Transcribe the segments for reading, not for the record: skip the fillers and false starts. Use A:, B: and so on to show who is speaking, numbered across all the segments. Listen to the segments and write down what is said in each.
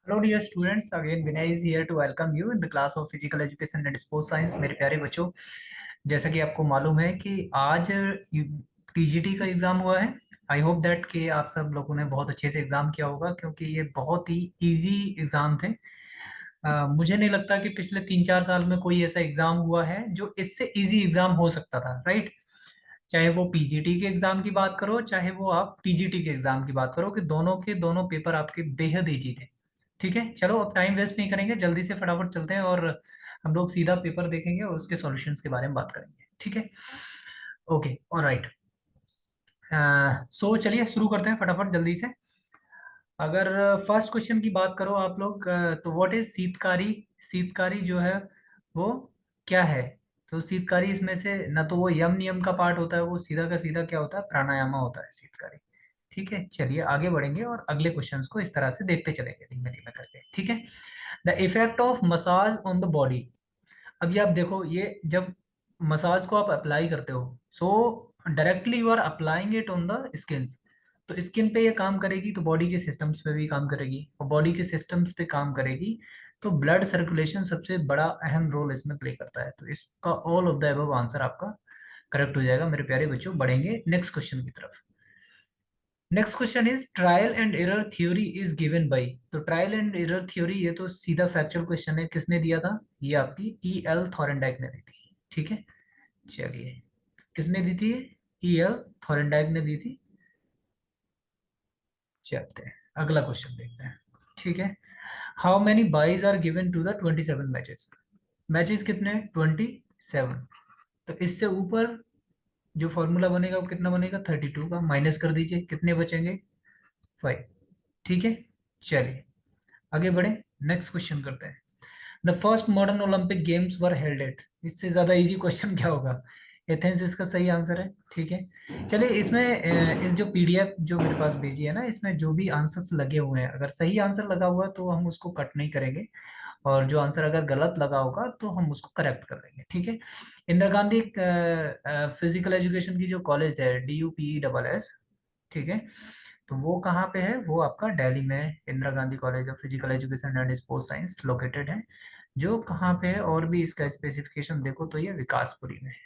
A: Hello dear students, again Vinay is here to welcome you in the class of physical education and sports science। मेरे प्यारे बच्चों, जैसा कि आपको मालूम है कि आज टीजीटी का एग्जाम हुआ है। आई होप दैट कि आप सब लोगों ने बहुत अच्छे से एग्जाम किया होगा, क्योंकि ये बहुत ही इजी एग्जाम थे। मुझे नहीं लगता कि पिछले 3-4 साल में कोई ऐसा एग्जाम हुआ है जो इससे इजी एग्जाम हो सकता था, राइट। चाहे वो पीजीटी के एग्जाम की बात करो, चाहे वो आप टीजीटी के एग्जाम की बात करो, कि दोनों के दोनों पेपर आपके बेहद इजी थे। ठीक है, चलो अब टाइम वेस्ट नहीं करेंगे, जल्दी से फटाफट चलते हैं और हम लोग सीधा पेपर देखेंगे और उसके सॉल्यूशंस के बारे में बात करेंगे। ठीक है, ओके, ऑलराइट। सो चलिए शुरू करते हैं फटाफट जल्दी से। अगर फर्स्ट क्वेश्चन की बात करो आप लोग, तो व्हाट इज शीतकारी। शीतकारी जो है वो क्या है। तो शीतकारी इसमें से ना तो वो यम नियम का पार्ट होता है, वो सीधा का सीधा क्या होता है, प्राणायामा होता है शीतकारी। ठीक है, चलिए आगे बढ़ेंगे और अगले क्वेश्चंस को इस तरह से देखते चलेंगे धीमे धीमे करके। ठीक है, the effect of massage on the body. अभी आप देखो, ये जब मसाज को आप अप्लाई करते हो, so directly you are applying it on the skin. तो स्किन पे ये काम करेगी तो बॉडी के सिस्टम्स पे भी काम करेगी, और बॉडी के सिस्टम्स पे काम करेगी तो ब्लड सर्कुलेशन सबसे बड़ा अहम रोल इसमें प्ले करता है। तो इसका all of the above answer आपका करेक्ट हो जाएगा मेरे प्यारे बच्चों। बढ़ेंगे नेक्स्ट क्वेश्चन की तरफ। Next question is trial and error theory is given by. तो ट्रायल एंड एरर थ्योरी ये तो सीधा फैक्चुअल क्वेश्चन है, किसने दिया था, ये आपकी ई एल थॉरेनडाइक ने दी थी। ठीक है, चलिए किसने दी थी, ई एल थॉरेनडाइक ने दी थी। चलते हैं अगला क्वेश्चन देखते हैं। ठीक है, how many byes are given to the 27 matches. Matches कितने, 27। तो इससे ऊपर जो फॉर्मूला बनेगा वो कितना बनेगा, 32 का माइनस कर दीजिए, कितने बचेंगे, 5। ठीक है, चलिए आगे बढ़े, नेक्स्ट क्वेश्चन करते हैं। The first modern Olympic games were held at. इससे ज्यादा इजी क्वेश्चन क्या होगा, एथेंस इसका सही आंसर है। ठीक है, चलिए इसमें इस जो पीडीएफ जो मेरे पास भेजी है ना, इसमें जो भी आंसर्स लगे हुए हैं, अगर सही आंसर लगा हुआ है तो हम उसको कट नहीं करेंगे, और जो आंसर अगर गलत लगा होगा तो हम उसको करेक्ट कर देंगे। ठीक है, इंदिरा गांधी फिजिकल एजुकेशन की जो कॉलेज है, DUPESS। ठीक है, तो वो कहाँ पे है, वो आपका दिल्ली में है। Indira Gandhi college of physical education and sports science located है, जो कहाँ पे है, और भी इसका स्पेसिफिकेशन देखो तो ये विकासपुरी में है,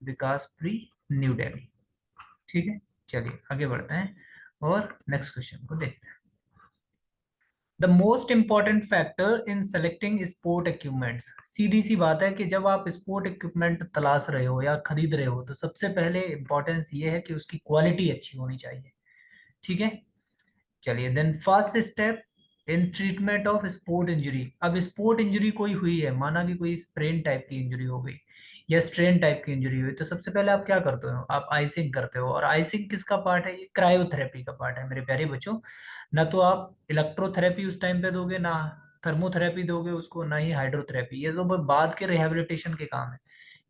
A: विकासपुरी, न्यू दिल्ली। ठीक है, चलिए आगे बढ़ते हैं और नेक्स्ट क्वेश्चन को देखते हैं। The most important factor in selecting sport equipments. सीधी सी बात है कि जब आप स्पोर्ट इक्विपमेंट तलाश रहे हो या खरीद रहे हो, तो सबसे पहले इंपॉर्टेंस ये है कि उसकी क्वालिटी अच्छी होनी चाहिए। ठीक है, चलिए then first step in treatment of sport injury. अब स्पोर्ट इंजरी कोई हुई है, माना कि कोई स्प्रेन टाइप की इंजरी हो गई या स्ट्रेन टाइप की इंजरी हुई, तो सबसे पहले आप क्या करते हो, आप आइसिंग करते हो। और आइसिंग किसका पार्ट है, ये क्रायोथेरेपी का पार्ट है मेरे प्यारे बच्चों। ना तो आप इलेक्ट्रोथेरेपी उस टाइम पे दोगे, ना थर्मोथेरेपी दोगे उसको, ना ही हाइड्रोथेरेपी, ये तो बाद के रिहेबिलिटेशन के काम है।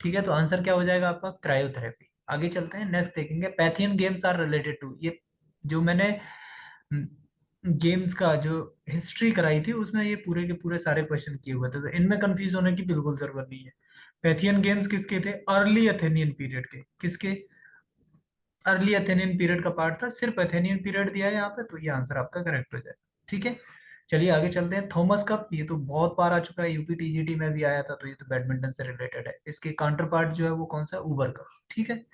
A: ठीक है, तो आंसर क्या हो जाएगा आपका, क्रायोथेरेपी। आगे चलते हैं, नेक्स्ट देखेंगे पैथियन गेम्स आर रिलेटेड टू। ये जो मैंने गेम्स का जो हिस्ट्री कराई थी, उसमें ये पूरे के पूरे सारे क्वेश्चन किए हुए थे, तो इनमें कंफ्यूज होने की बिल्कुल जरूरत नहीं है। पैथियन गेम्स किसके थे, अर्ली एथेनियन पीरियड के, किसके, अर्ली एथेनियन पीरियड का पार्ट था। सिर्फ एथेनियन पीरियड दिया है यहाँ पे, तो ये आंसर आपका करेक्ट हो जाएगा। ठीक है, चलिए आगे चलते हैं। थॉमस कप, ये तो बहुत बार आ चुका है, यूपी टीजीटी में भी आया था, तो ये तो बैडमिंटन से रिलेटेड है। इसके काउंटर पार्ट जो है वो कौन सा है, उबर कप। ठीक है,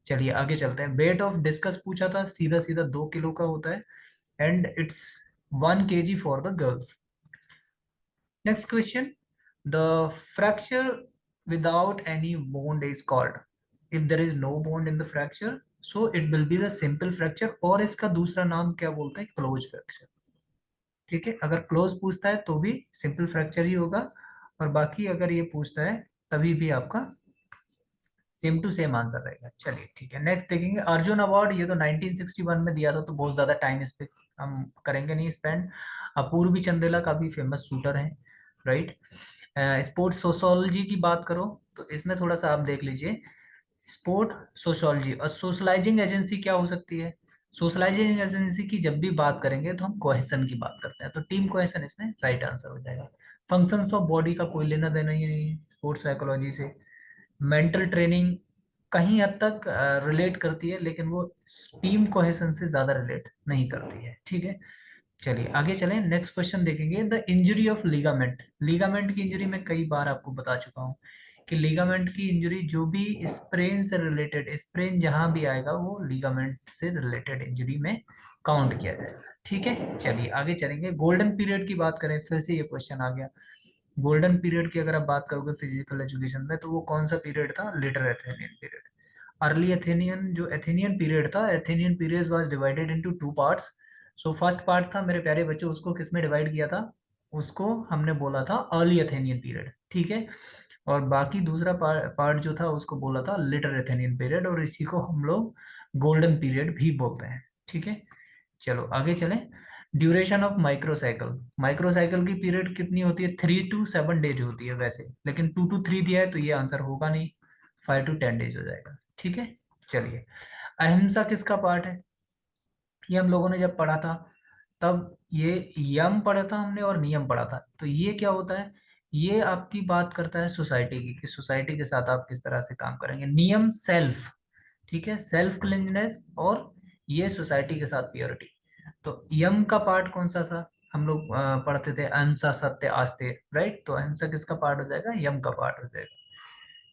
A: चलिए आगे चलते हैं। वेट ऑफ डिस्कस पूछा था, सीधा सीधा 2 किलो का होता है, and it's 1 kg for the girls. Next question. The fracture without any bond is called. If there is no bond in the fracture, so it will be the simple fracture, और इसका दूसरा नाम क्या बोलते हैं, क्लोज फ्रैक्चर। ठीक है, अगर क्लोज पूछता है तो भी सिंपल फ्रैक्चर ही होगा, और बाकी अगर ये पूछता है तभी भी आपका सेम टू सेम आंसर रहेगा। चलिए ठीक है, नेक्स्ट देखेंगे। अर्जुन अवार्ड, ये तो 1961 में दिया था, तो बहुत ज्यादा टाइम इस पे हम करेंगे नहीं स्पेंड। अपूर्वी चंदेला काफी फेमस शूटर है, राइट। स्पोर्ट्स सोशोलॉजी की बात करो तो इसमें थोड़ा सा आप देख लीजिए, स्पोर्ट सोशोलॉजी और सोशलाइजिंग एजेंसी क्या हो सकती है। सोशलाइजिंग एजेंसी की जब भी बात करेंगे तो हम कोहेसन की बात करते हैं, तो टीम कोहेसन इसमें राइट आंसर हो जाएगा। फंक्शंस ऑफ बॉडी का कोई लेना देना ही नहीं है स्पोर्ट्स साइकोलॉजी से। मेंटल ट्रेनिंग कहीं हद तक रिलेट करती है, लेकिन वो टीम कोहेशन से ज्यादा रिलेट नहीं करती है। ठीक है, चलिए आगे चलें, नेक्स्ट क्वेश्चन देखेंगे, the injury of ligament. Ligament की इंजरी मैं कई बार आपको बता चुका हूँ कि लिगामेंट की इंजरी जो भी स्प्रेन से रिलेटेड, स्प्रेन जहां भी आएगा वो लिगामेंट से रिलेटेड इंजरी में काउंट किया जाएगा। ठीक है, चलिए आगे चलेंगे। गोल्डन पीरियड की बात करें, फिर से ये क्वेश्चन आ गया। गोल्डन पीरियड की अगर आप बात करोगे फिजिकल एजुकेशन में, तो वो कौन सा पीरियड था? Later Athenian period. Early Athenian, जो एथेनियन पीरियड था, Athenian period was divided into two parts. So first part था मेरे प्यारे बच्चों, उसको किसमें डिवाइड किया था? उसको हमने बोला था अर्ली एथेनियन पीरियड। ठीक है, और बाकी दूसरा पार्ट जो था उसको बोला था लेटर एथेनियन पीरियड, और इसी को हम लोग गोल्डन पीरियड भी बोलते हैं। ठीक है, चलो आगे चलें। Duration of माइक्रोसाइकिल। माइक्रोसाइकिल की पीरियड कितनी होती है? 3 to 7 डेज होती है वैसे, लेकिन 2 to 3 दिया है तो ये आंसर होगा नहीं, 5 to 10 डेज हो जाएगा। ठीक है, चलिए। अहिंसा किसका पार्ट है? ये हम लोगों ने जब पढ़ा था तब ये यम पढ़ा था हमने और नियम पढ़ा था। तो ये क्या होता है? ये आपकी बात करता है सोसाइटी की, कि सोसाइटी के साथ आप किस तरह से काम करेंगे। नियम सेल्फ, ठीक है, सेल्फ क्लीननेस, और ये सोसाइटी के साथ प्योरिटी। तो यम का पार्ट कौन सा था? हम लोग पढ़ते थे अहिंसा सत्य आस्ते, राइट? तो अहिंसा किसका पार्ट हो जाएगा? यम का पार्ट हो जाएगा।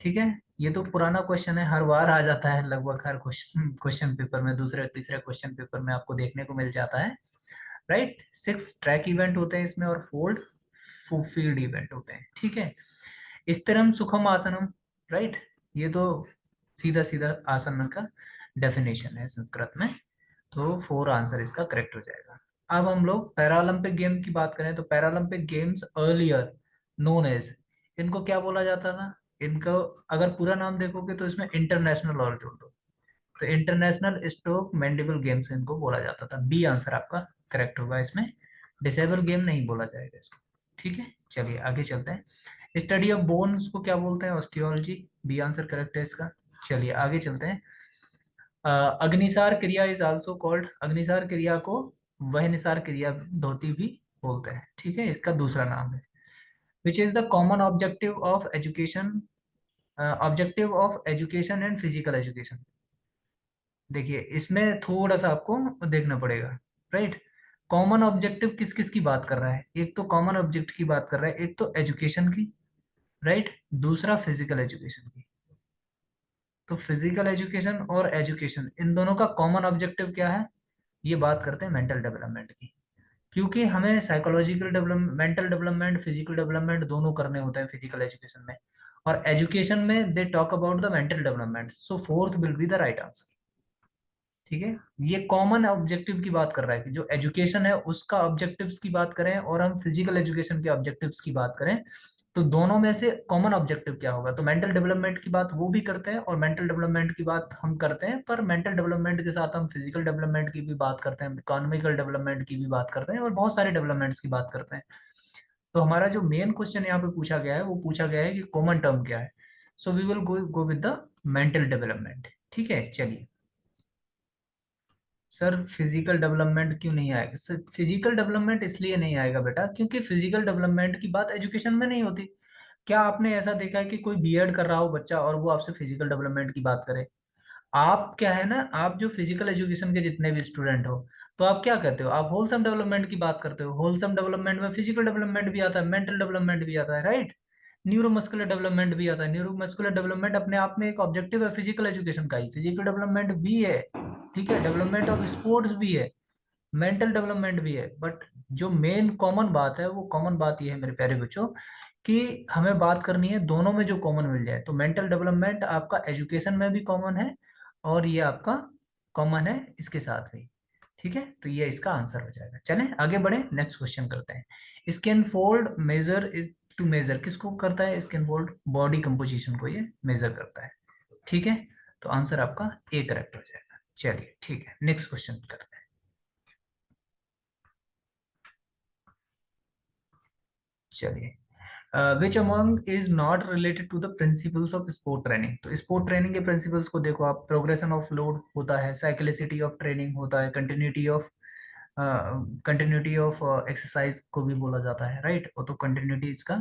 A: ठीक है, ये तो पुराना क्वेश्चन है, हर बार आ जाता है लगभग हर क्वेश्चन क्वेश्चन पेपर में, दूसरे तीसरे क्वेश्चन पेपर में आपको देखने को मिल जाता है, राइट? 6 ट्रैक इवेंट होते हैं इसमें और 4 फील्ड इवेंट होते हैं। ठीक है, स्थिरम सुखम आसनम, राइट? ये तो सीधा सीधा आसन का डेफिनेशन है संस्कृत में। तो 4 आंसर इसका करेक्ट हो जाएगा। अब हम लोग पैरालंपिक गेम की बात करें, तो Paralympic games earlier known as, इनको क्या बोला जाता था? इनको अगर पूरा नाम देखोगे तो इसमें इंटरनेशनल और जोड़ दो, तो इंटरनेशनल स्ट्रोक मैंडिबल गेम्स इनको बोला जाता था। बी आंसर आपका करेक्ट होगा इसमें, डिसेबल गेम नहीं बोला जाएगा इसको। ठीक है, चलिए आगे चलते हैं। स्टडी ऑफ बोन्स को क्या बोलते हैं? ऑस्टियोलॉजी। बी आंसर करेक्ट है इसका। चलिए आगे चलते हैं। अग्निसार क्रिया इज आल्सो कॉल्ड, अग्निसार क्रिया को वह निसार क्रिया धोती भी बोलते हैं। ठीक है, इसका दूसरा नाम है। Which is the common objective of education, objective of education and physical education. देखिए इसमें थोड़ा सा आपको देखना पड़ेगा, राइट? कॉमन ऑब्जेक्टिव किस किस की बात कर रहा है? एक तो कॉमन ऑब्जेक्ट की बात कर रहा है, एक तो एजुकेशन की, राइट? दूसरा फिजिकल एजुकेशन की। तो फिजिकल एजुकेशन और एजुकेशन, इन दोनों का कॉमन ऑब्जेक्टिव क्या है? ये बात करते हैं मेंटल डेवलपमेंट की, क्योंकि हमें psychological development, mental development, physical development दोनों करने होते हैं फिजिकल एजुकेशन में, और एजुकेशन में they talk about the mental development. So fourth will be the right answer. ठीक है, ये कॉमन ऑब्जेक्टिव की बात कर रहा है कि जो एजुकेशन है उसका ऑब्जेक्टिव्स की बात करें और हम फिजिकल एजुकेशन के ऑब्जेक्टिव्स की बात करें, तो दोनों में से कॉमन ऑब्जेक्टिव क्या होगा? तो मेंटल डेवलपमेंट की बात वो भी करते हैं और मेंटल डेवलपमेंट की बात हम करते हैं, पर मेंटल डेवलपमेंट के साथ हम फिजिकल डेवलपमेंट की भी बात करते हैं, इकोनॉमिकल डेवलपमेंट की भी बात करते हैं, और बहुत सारे डेवलपमेंट्स की बात करते हैं। तो हमारा जो मेन क्वेश्चन यहाँ पे पूछा गया है वो पूछा गया है कि कॉमन टर्म क्या है। So we will go with the mental development. ठीक है, चलिए। सर फिजिकल डेवलपमेंट क्यों नहीं आएगा? सर फिजिकल डेवलपमेंट इसलिए नहीं आएगा बेटा क्योंकि फिजिकल डेवलपमेंट की बात एजुकेशन में नहीं होती। क्या आपने ऐसा देखा है कि कोई बीएड कर रहा हो बच्चा और वो आपसे फिजिकल डेवलपमेंट की बात करे? आप क्या है ना, आप जो फिजिकल एजुकेशन के जितने भी स्टूडेंट हो, तो आप क्या कहते हो? आप होलसम डेवलपमेंट की बात करते हो। होलसम डेवलपमेंट में फिजिकल डेवलपमेंट भी आता है, मेंटल डेवलपमेंट भी आता है, राइट? न्यूरोमस्कुलर डेवलपमेंट भी आता है। न्यूरोमस्कुलर डेवलपमेंट अपने आप में एक ऑब्जेक्टिव है फिजिकल एजुकेशन का ही, फिजिकल डेवलपमेंट भी है। ठीक है, डेवलपमेंट ऑफ स्पोर्ट्स भी है, मेंटल डेवलपमेंट भी है, बट जो मेन कॉमन बात है वो कॉमन बात ये है मेरे प्यारे बच्चों, कि हमें बात करनी है दोनों में जो कॉमन मिल जाए। तो मेंटल डेवलपमेंट आपका एजुकेशन में भी कॉमन है और ये आपका कॉमन है इसके साथ भी। ठीक है, तो ये इसका आंसर हो जाएगा। चलें आगे बढ़े, नेक्स्ट क्वेश्चन करते हैं। Skin fold measure is to measure, किसको करता है? स्किन फोल्ड बॉडी कंपोजिशन को ये मेजर करता है। ठीक है, तो आंसर आपका ए करेक्ट हो जाएगा। चलिए ठीक है, नेक्स्ट क्वेश्चन करते हैं। चलिए, which among is not related to the principles of sport training. तो स्पोर्ट ट्रेनिंग के प्रिंसिपल्स को देखो आप, प्रोग्रेशन ऑफ लोड होता है, साइक्लिसिटी ऑफ ट्रेनिंग होता है, कंटिन्यूटी ऑफ एक्सरसाइज को भी बोला जाता है, राइट? वो तो कंटिन्यूटी इसका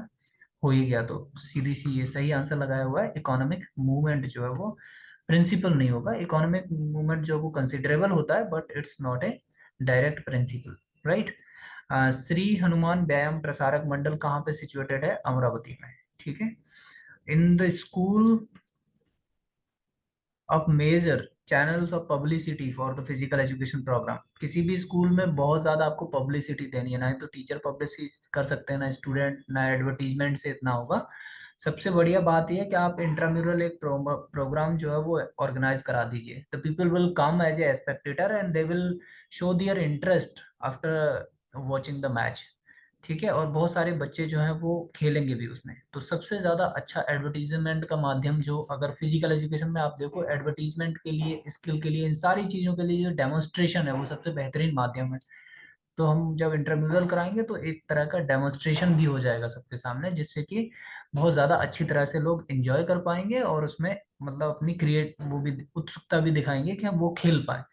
A: हो ही गया, तो सीधी सी ये सही आंसर लगाया हुआ है। इकोनॉमिक मूवमेंट जो है वो प्रिंसिपल नहीं होगा, इकोनॉमिक मूवमेंट जो वो कंसिडरेबल होता है but it's not a direct principle, right? Shri Hanuman Vyayam Prasarak मंडल कहाँ पे सिचुएटेड है? अमरावती में। ठीक है। In the school of major channels of publicity for the physical education program, किसी भी स्कूल में बहुत ज्यादा आपको पब्लिसिटी देनी है, ना ही तो टीचर पब्लिसिटी कर सकते हैं, ना स्टूडेंट, ना एडवर्टीजमेंट से इतना होगा। सबसे बढ़िया बात यह है कि आप इंट्राम्यूरल एक प्रोग्राम जो है वो ऑर्गेनाइज करा दीजिए। The people will come as a spectator and they will show their interest after watching the match. ठीक है। और बहुत सारे बच्चे जो हैं वो खेलेंगे भी उसमें। तो सबसे ज्यादा अच्छा एडवर्टीजमेंट का माध्यम जो, अगर फिजिकल एजुकेशन में आप देखो, एडवर्टीजमेंट के लिए, स्किल के लिए, इन सारी चीजों के लिए जो डेमोन्स्ट्रेशन है वो सबसे बेहतरीन माध्यम है। तो हम जब इंटरव्यूअल कराएंगे तो एक तरह का डेमोन्स्ट्रेशन भी हो जाएगा सबके सामने, जिससे कि बहुत ज्यादा अच्छी तरह से लोग एंजॉय कर पाएंगे और उसमें मतलब अपनी क्रिएट वो भी उत्सुकता भी दिखाएंगे कि हम वो खेल पाए।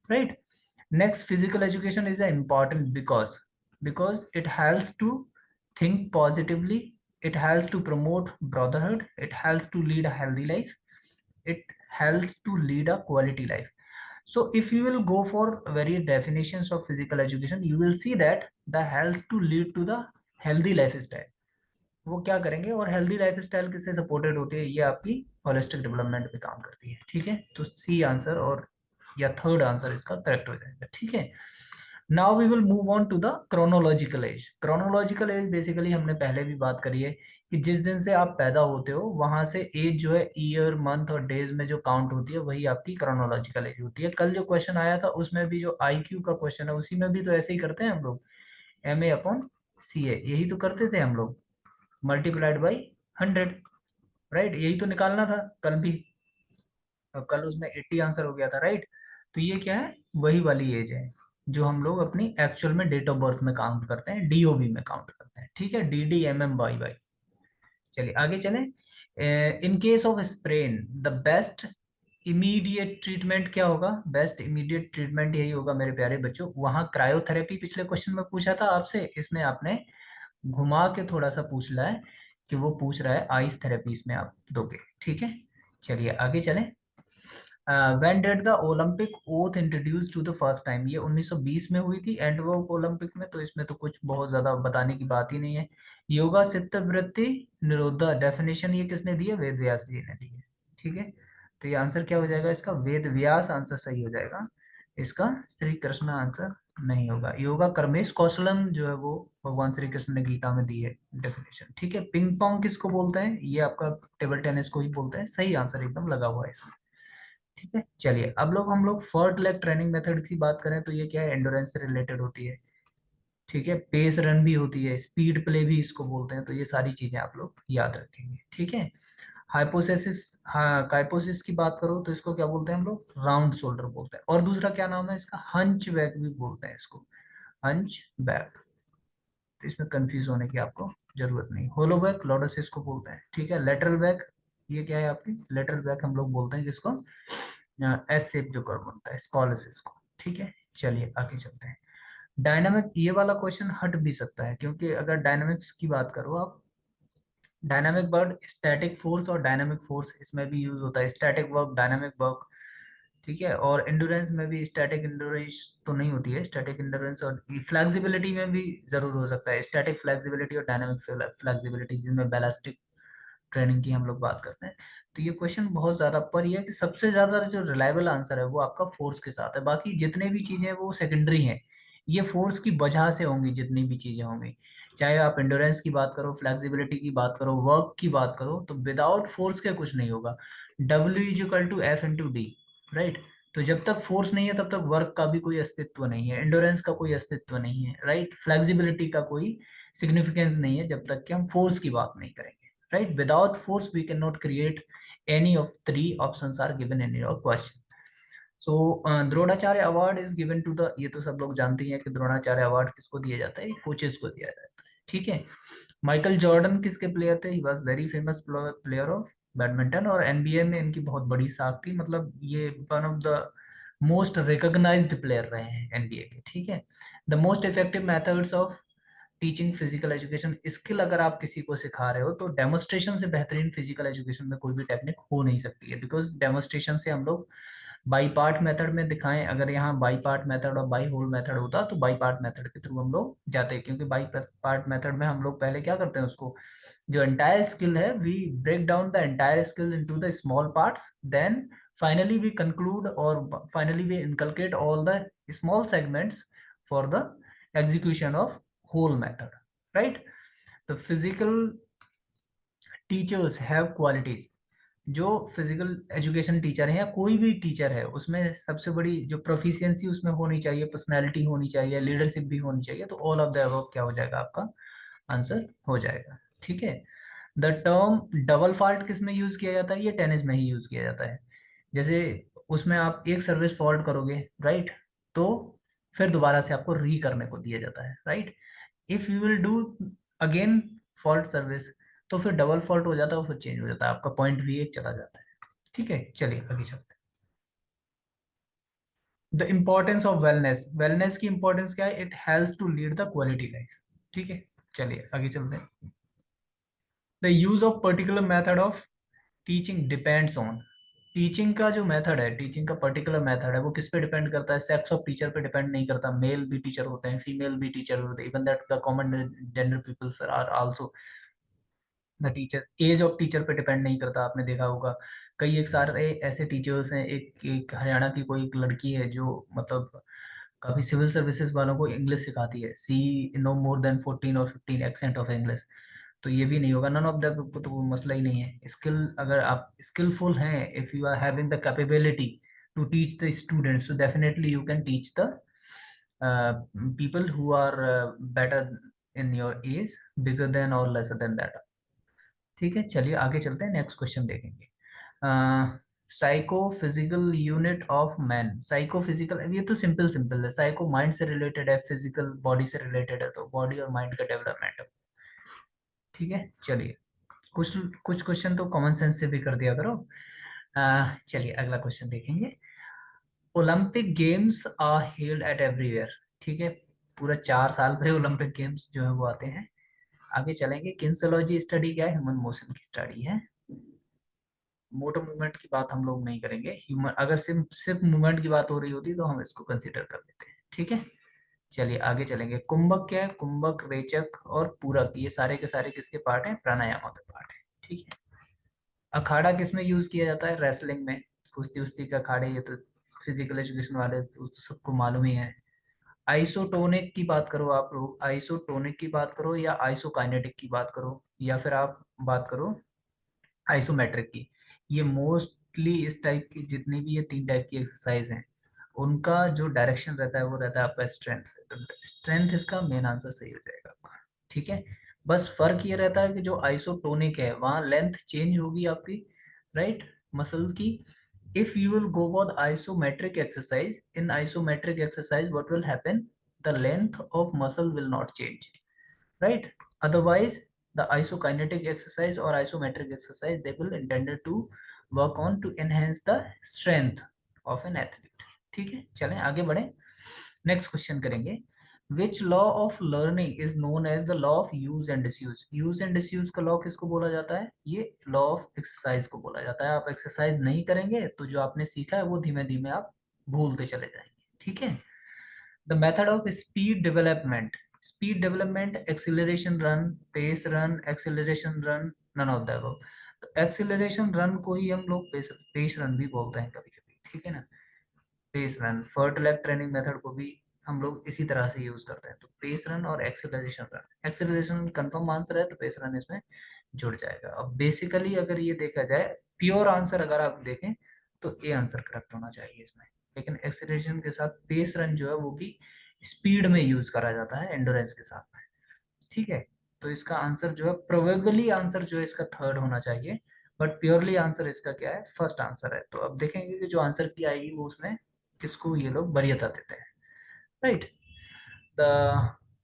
A: right? Next, physical education is important because it helps to think positively, it helps to promote brotherhood, it helps to lead a healthy life, it helps to lead a quality life. So if you will go for various definitions of physical education, you will see that the helps to lead to the healthy lifestyle। वो क्या करेंगे, और healthy lifestyle किससे supported होती है? ये आपकी holistic development पे काम करती है। ठीक है। तो सी आंसर और या थर्ड आंसर इसका करेक्ट हो जाएगा। ठीक है। Now we will move on to the chronological age. Chronological age basically हमने पहले भी बात करी है कि जिस दिन से आप पैदा होते हो वहां से एज जो है ईयर, मंथ और डेज में जो काउंट होती है वही आपकी क्रोनोलॉजिकल एज होती है। कल जो क्वेश्चन आया था उसमें भी जो IQ का क्वेश्चन है उसी में भी तो ऐसे ही करते हैं हम लोग, MA/CA यही तो करते थे हम लोग, मल्टीप्लाइड बाई 100। राइट, यही तो निकालना था कल भी, और कल उसमें 80 आंसर हो गया था। राइट। तो ये क्या है? वही वाली एज है जो हम लोग अपनी एक्चुअल में डेट ऑफ बर्थ में काउंट करते हैं, DOB में काउंट करते हैं। ठीक है, DDMM/Y। चलिए आगे चलें। In case of sprain the best immediate treatment क्या होगा? बेस्ट इमीडिएट ट्रीटमेंट यही होगा मेरे प्यारे बच्चों। वहां क्रायोथेरेपी पिछले क्वेश्चन में पूछा था आपसे, इसमें आपने घुमा के थोड़ा सा पूछ रहा है कि वो पूछ रहा है आइस थेरेपी इसमें आप दोगे। ठीक है। चलिए आगे चलें। When did the Olympic oath introduce to the first time? ये 1920 में हुई थी एंटवर्प ओलंपिक में, तो इसमें तो कुछ बहुत ज्यादा बताने की बात ही नहीं है। योगा चित्त वृत्ति निरोधा डेफिनेशन ये किसने दी है? वेद व्यास जी ने दी है। ठीक है। तो ये आंसर क्या हो जाएगा इसका? वेद व्यास आंसर सही हो जाएगा इसका। श्री कृष्ण आंसर नहीं होगा। योगा कर्मेश कौशलम जो है वो भगवान श्री कृष्ण ने गीता में दी है डेफिनेशन। ठीक है। पिंग पोंग किसको बोलते हैं? ये आपका टेबल टेनिस को ही बोलते हैं। सही आंसर एकदम लगा हुआ है इसमें। ठीक है। चलिए अब लोग हम लोग फर्ट लेग ट्रेनिंग मेथड की बात करें तो ये क्या है? एंडोरेंस से रिलेटेड होती है। ठीक है। पेस रन भी होती है, स्पीड प्ले भी इसको बोलते हैं। तो ये सारी चीजें आप लोग याद रखेंगे। ठीक है। हाइपोसेसिस, हाँ काइपोसिस की बात करो तो इसको क्या बोलते हैं हम लोग? राउंड शोल्डर बोलते हैं। और दूसरा क्या नाम है इसका? हंच बैक भी बोलते हैं इसको, हंच बैक। तो इसमें कंफ्यूज होने की आपको जरूरत नहीं। होलो बैक लॉर्डोसिस को बोलते हैं। ठीक है। लेटरल बैक, ये क्या है आपकी? लेटरल बैक हम लोग बोलते हैं जिसको एस शेप जो कर्व बनता है, स्कॉलोसिस को। ठीक है। चलिए आगे चलते हैं। डायनामिक, ये वाला क्वेश्चन हट भी सकता है क्योंकि अगर डायनामिक्स की बात करो आप, डायनामिक वर्ड स्टैटिक फोर्स और डायनामिक फोर्स इसमें भी यूज होता है। Static work, dynamic work. ठीक है। और एंडोरेंस में भी स्टैटिक एंडोरेंस तो नहीं होती है, स्टैटिक एंडोरेंस और फ्लेक्सिबिलिटी में भी जरूर हो सकता है। स्टैटिक फ्लेक्सिबिलिटी और डायनामिक फ्लेक्सिबिलिटी जिनमें बैलास्टिक ट्रेनिंग की हम लोग बात करते हैं। तो ये क्वेश्चन बहुत ज्यादा, पर यह है कि सबसे ज्यादा जो रिलायबल आंसर है वो आपका फोर्स के साथ है। बाकी जितने भी चीजें हैं वो सेकेंडरी हैं, ये फोर्स की वजह से होंगी जितनी भी चीजें होंगी। चाहे आप एंडोरेंस की बात करो, फ्लेक्सिबिलिटी की बात करो, वर्क की बात करो, तो विदाउट फोर्स के कुछ नहीं होगा। W=F×D। राइट। तो जब तक फोर्स नहीं है तब तक वर्क का भी कोई अस्तित्व नहीं है, एंडोरेंस का कोई अस्तित्व नहीं है। राइट। फ्लेक्सिबिलिटी का कोई सिग्निफिकेंस नहीं है जब तक कि हम फोर्स की बात नहीं करेंगे। right? Without force we cannot create any of three options are given in your question. So Dronacharya award is given to the, ये तो सब लोग जानते ही हैं कि द्रोणाचार्य अवार्ड किसको दिया जाता है? कोचेस को दिया जाता है। ठीक है। माइकल जॉर्डन किसके प्लेयर थे? He was very famous player of badminton, और NBA में इनकी बहुत बड़ी साख थी। मतलब ये one of the most recognised player रहे हैं NBA के। ठीक है। The most effective methods of teaching physical education, skill अगर आप किसी को सिखा रहे हो तो डेमोस्ट्रेशन से बेहतरीन फिजिकल एजुकेशन में कोई भी टेक्निक हो नहीं सकती है, बिकॉज डेमोस्ट्रेशन से हम लोग बाई पार्ट मेथड में दिखाएं, अगर यहाँ बाई पार्ट मेथड और बाई होल मेथड होता तो बाई पार्ट मेथड के थ्रू हम लोग जाते, क्योंकि बाई पार्ट मेथड में हम लोग पहले क्या करते हैं, उसको जो एंटायर स्किल है we break down the entire skill into the small parts, then finally we conclude or finally we inculcate all the small segments for the execution of whole method, right? The physical teachers have qualities, जो physical education teacher है या कोई भी teacher है उसमें सबसे बड़ी जो प्रोफिशिएंसी उसमें होनी चाहिए, पर्सनालिटी होनी चाहिए, लीडरशिप भी होनी चाहिए, तो ऑल ऑफ द अबव क्या हो जाएगा, आपका आंसर हो जाएगा। ठीक है। द टर्म डबल फॉल्ट किस में यूज किया जाता है, ये टेनिस में ही यूज किया जाता है। जैसे उसमें आप एक सर्विस फॉल्ट करोगे, राइट, तो फिर दोबारा से आपको री करने को दिया जाता है, right. If you will do again fault service, तो फिर डबल फॉल्ट हो जाता है, फिर चेंज हो जाता है, आपका पॉइंट भी एक चला जाता है। ठीक है, चलिए आगे चलते हैं। The importance of wellness, wellness की इंपॉर्टेंस क्या है, it helps to lead the quality life. ठीक है, चलिए आगे चलते हैं। The use of particular method of teaching depends on, teaching का जो मेथड है, टीचिंग का पर्टिकुलर मेथड है, वो किस पे डिपेंड करता है, सेक्स ऑफ टीचर पे डिपेंड नहीं करता, मेल भी टीचर होते हैं, फीमेल भी टीचर होते हैं, even that the common gender peoples are also the teachers. Age of teacher पे डिपेंड नहीं करता, आपने देखा होगा कई एक सारे ऐसे टीचर्स हैं, एक हरियाणा की कोई एक लड़की है जो मतलब काफी सिविल सर्विसेज वालों को इंग्लिश सिखाती है, सी नो मोर देन 14 और 15 एक्सेंट ऑफ इंग्लिश, तो ये भी नहीं होगा, नन ऑफ द, तो वो मसला ही नहीं है। स्किल, अगर आप स्किलफुल हैं, if you are having the capability to teach the students, so definitely you can teach the people who are better in your age, bigger than or lesser than that। ठीक है, चलिए आगे चलते हैं, next question देखेंगे। Psycho physical unit of man, psycho physical, ये तो simple simple है, साइको माइंड से रिलेटेड है, फिजिकल बॉडी से रिलेटेड है, तो बॉडी और माइंड का डेवलपमेंट। ठीक है, चलिए कुछ कुछ क्वेश्चन तो कॉमन सेंस से भी कर दिया करो। चलिए अगला क्वेश्चन देखेंगे। Olympic games are held at everywhere. ठीक है, पूरा 4 साल पे ओलंपिक गेम्स जो है वो आते हैं। आगे चलेंगे, किन्सोलॉजी स्टडी क्या है, ह्यूमन मोशन की स्टडी है। मोटर मूवमेंट की बात हम लोग नहीं करेंगे, ह्यूमन, अगर सिर्फ सिर्फ मूवमेंट की बात हो रही होती तो हम इसको कंसिडर कर लेते हैं। ठीक है, चलिए आगे चलेंगे। कुंभक क्या है, कुंभक, रेचक और पूरक, ये सारे के सारे किसके पार्ट हैं, प्राणायाम के पार्ट है। ठीक है। अखाड़ा किस में यूज किया जाता है, रेसलिंग में, कुश्ती उस्ती के अखाड़े, ये तो फिजिकल एजुकेशन वाले तो सबको मालूम ही है। आइसोटोनिक की बात करो, आप लोग आइसोटोनिक की बात करो या आइसोकाइनेटिक की बात करो, या फिर आप बात करो आइसोमेट्रिक की, ये मोस्टली इस टाइप की जितनी भी ये 3 टाइप की एक्सरसाइज हैं, उनका जो डायरेक्शन रहता है वो रहता है आपका स्ट्रेंथ, तो स्ट्रेंथ इसका मेन आंसर सही हो जाएगा आपका। ठीक है, बस फर्क ये रहता है कि जो आइसोटोनिक है वहाँ लेंथ चेंज होगी आपकी, राइट, मसल की। if you will go for the isometric exercise, in isometric exercise what will happen, the length of muscle will not change, right? Otherwise the isokinetic exercise or isometric exercise, they will intended to work on to enhance the strength of an athlete। ठीक है, चलें आगे बढ़ें, next question करेंगे। Which law of learning is known as the law of use and disuse, use and disuse का law किसको बोला जाता है, ये लॉ ऑफ एक्सरसाइज को बोला जाता है। आप एक्सरसाइज नहीं करेंगे तो जो आपने सीखा है वो धीमे धीमे आप भूलते चले जाएंगे। ठीक है। The method of speed development, speed development, acceleration run, pace run, acceleration run, none of the above. तो एक्सिलरेशन रन को ही हम लोग पेस रन भी बोलते हैं कभी कभी, ठीक है ना। पेस रन, फर्टलैग ट्रेनिंग मेथड को भी हम लोग इसी तरह से यूज करते हैं, तो पेस रन और acceleration run, acceleration confirm answer है तो पेस रन इसमें जुड़ जाएगा। अब बेसिकली अगर ये देखा जाए, प्योर आंसर अगर आप देखें तो ए आंसर करेक्ट होना चाहिए इसमें, लेकिन एक्सेलरेशन के साथ पेस रन जो है वो भी स्पीड में यूज करा जाता है एंडोरेंस के साथ में। ठीक है, तो इसका आंसर जो है प्रोबेबली आंसर जो है इसका थर्ड होना चाहिए, बट प्योरली आंसर इसका क्या है, फर्स्ट आंसर है। तो अब देखेंगे कि जो आंसर की आएगी वो उसमें किसको ये लोग वरीयता देते हैं, राइट। द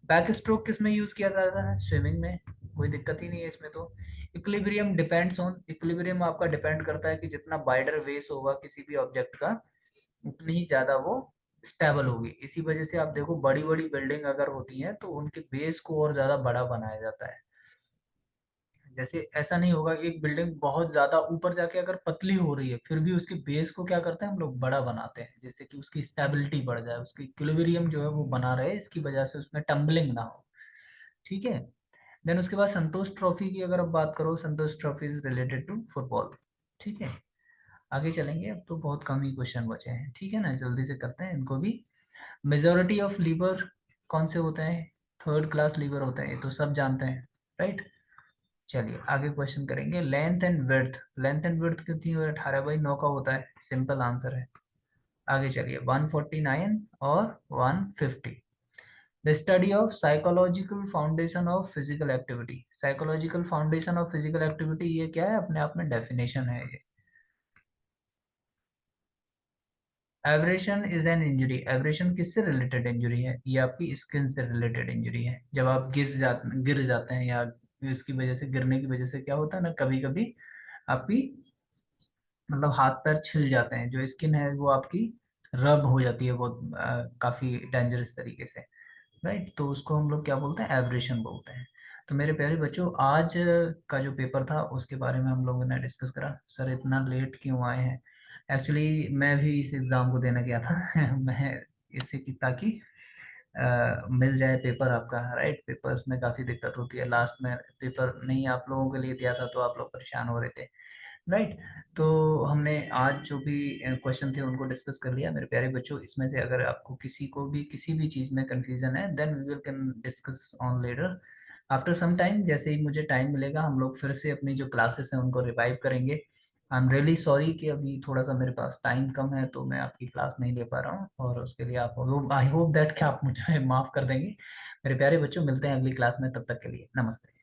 A: बैक स्ट्रोक किस में यूज किया जाता है, स्विमिंग में, कोई दिक्कत ही नहीं है इसमें तो। इक्विलिब्रियम डिपेंड्स ऑन, इक्विलिब्रियम आपका डिपेंड करता है कि जितना वाइडर बेस होगा किसी भी ऑब्जेक्ट का, उतनी ही ज्यादा वो स्टेबल होगी। इसी वजह से आप देखो बड़ी बड़ी बिल्डिंग अगर होती हैं तो उनके बेस को और ज्यादा बड़ा बनाया जाता है। जैसे ऐसा नहीं होगा, एक बिल्डिंग बहुत ज्यादा ऊपर जाके अगर पतली हो रही है फिर भी उसके बेस को क्या करते हैं हम लोग, बड़ा बनाते हैं, जैसे कि उसकी स्टेबिलिटी बढ़ जाए, उसकी इक्विलिब्रियम जो है वो बना रहे, इसकी वजह से उसमें टम्बलिंग ना हो। ठीक है। देन उसके बाद संतोष ट्रॉफी की अगर आप बात करो, Santosh trophy is related to football. ठीक है। आगे चलेंगे, अब तो बहुत कम ही क्वेश्चन बचे हैं, ठीक है ना, जल्दी से करते हैं इनको भी। मेजोरिटी ऑफ लीवर कौन से होते हैं, थर्ड क्लास लीवर होते हैं, ये तो सब जानते हैं, राइट। चलिए आगे क्वेश्चन करेंगे, length and width, length and width कितनी हो, 18/9 का होता है, सिंपल आंसर है। आगे चलिए, 149 और 150। The study of psychological foundation of physical activity, psychological foundation of physical activity ये क्या है, अपने आप में डेफिनेशन है ये। Abrasion is an injury, abrasion किससे रिलेटेड इंजरी है, ये आपकी स्किन से रिलेटेड इंजरी है। जब आप गिर जाते हैं, या इसकी वजह से, गिरने की वजह से क्या होता है ना, कभी कभी आपकी मतलब हाथ पैर छिल जाते हैं, जो स्किन है वो आपकी रब हो जाती है बहुत काफी डेंजरस तरीके से, राइट। तो उसको हम लोग क्या बोलते हैं, एब्रेशन बोलते हैं। तो मेरे प्यारे बच्चों, आज का जो पेपर था उसके बारे में हम लोगों ने डिस्कस करा। सर इतना लेट क्यों आए हैं, एक्चुअली मैं भी इस एग्ज़ाम को देने गया था मैं इससे कि ताकि मिल जाए पेपर आपका, राइट। पेपर्स में काफ़ी दिक्कत होती है, लास्ट में पेपर नहीं आप लोगों के लिए दिया था तो आप लोग परेशान हो रहे थे, राइट। तो हमने आज जो भी क्वेश्चन थे उनको डिस्कस कर लिया मेरे प्यारे बच्चों। इसमें से अगर आपको किसी को भी किसी भी चीज़ में कंफ्यूजन है, then we will can discuss on later after some time. जैसे ही मुझे टाइम मिलेगा हम लोग फिर से अपनी जो क्लासेस हैं उनको रिवाइव करेंगे। आई एम रियली सॉरी कि अभी थोड़ा सा मेरे पास टाइम कम है तो मैं आपकी क्लास नहीं ले पा रहा हूँ, और उसके लिए आप, आई होप दैट कि आप मुझे माफ़ कर देंगे। मेरे प्यारे बच्चों, मिलते हैं अगली क्लास में, तब तक के लिए नमस्ते।